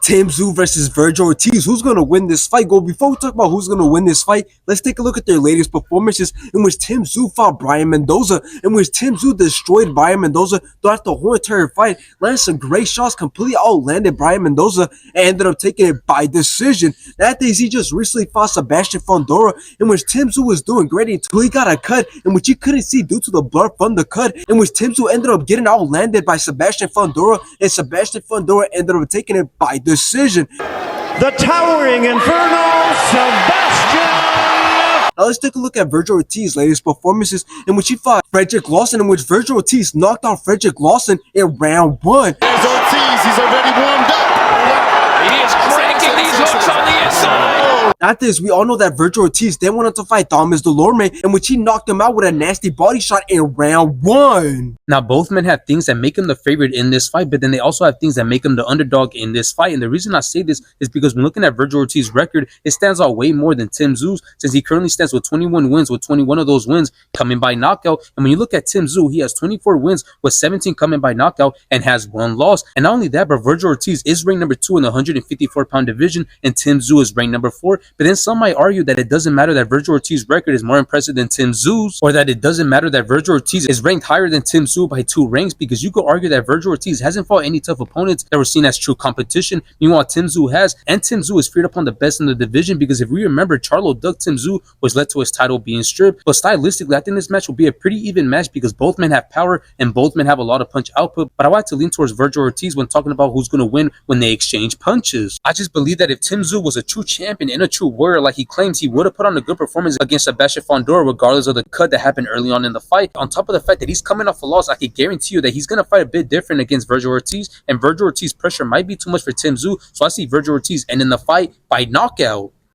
Tszyu versus Vergil Ortiz. Who's going to win this fight? Before we talk about who's going to win this fight, let's take a look at their latest performances in which Tszyu fought Brian Mendoza, in which Tszyu destroyed Brian Mendoza throughout the whole entire fight, landed some great shots, completely outlanded Brian Mendoza, and ended up taking it by decision. That day, he just recently fought Sebastian Fundora, in which Tszyu was doing great until he got a cut, in which he couldn't see due to the blood from the cut, in which Tszyu ended up getting outlanded by Sebastian Fundora, and Sebastian Fundora ended up taking it by decision. The towering Inferno, Sebastian! Now let's take a look at Vergil Ortiz's latest performances, in which he fought Frederick Lawson, in which Vergil Ortiz knocked out Frederick Lawson in round 1. There's Ortiz, he's already warmed up. He is cranking these hooks on the inside. After this, we all know that Vergil Ortiz then went on to fight Thomas Delorme, in which he knocked him out with a nasty body shot in round 1. Now, both men have things that make him the favorite in this fight, but then they also have things that make him the underdog in this fight. And the reason I say this is because when looking at Vergil Ortiz's record, it stands out way more than Tszyu's, since he currently stands with 21 wins, with 21 of those wins coming by knockout. And when you look at Tszyu, he has 24 wins, with 17 coming by knockout, and has 1 loss. And not only that, but Vergil Ortiz is ranked number 2 in the 154-pound division, and Tszyu is ranked number 4. But then some might argue that it doesn't matter that Vergil Ortiz's record is more impressive than Tszyu's, or that it doesn't matter that Vergil Ortiz is ranked higher than Tszyu by 2 ranks, because you could argue that Vergil Ortiz hasn't fought any tough opponents that were seen as true competition. Meanwhile, Tszyu has, and Tszyu is feared upon the best in the division, because if we remember, Charlo dug Tszyu, which led to his title being stripped. But stylistically, I think this match will be a pretty even match, because both men have power and both men have a lot of punch output. But I like to lean towards Vergil Ortiz when talking about who's going to win when they exchange punches. I just believe that if Tszyu was a true champion and a true warrior like he claims, he would have put on a good performance against Sebastian Fundora, regardless of the cut that happened early on in the fight. On top of the fact that he's coming off a loss, I can guarantee you that he's going to fight a bit different against Vergil Ortiz, and Vergil Ortiz's pressure might be too much for Tszyu, so I see Vergil Ortiz ending the fight by knockout.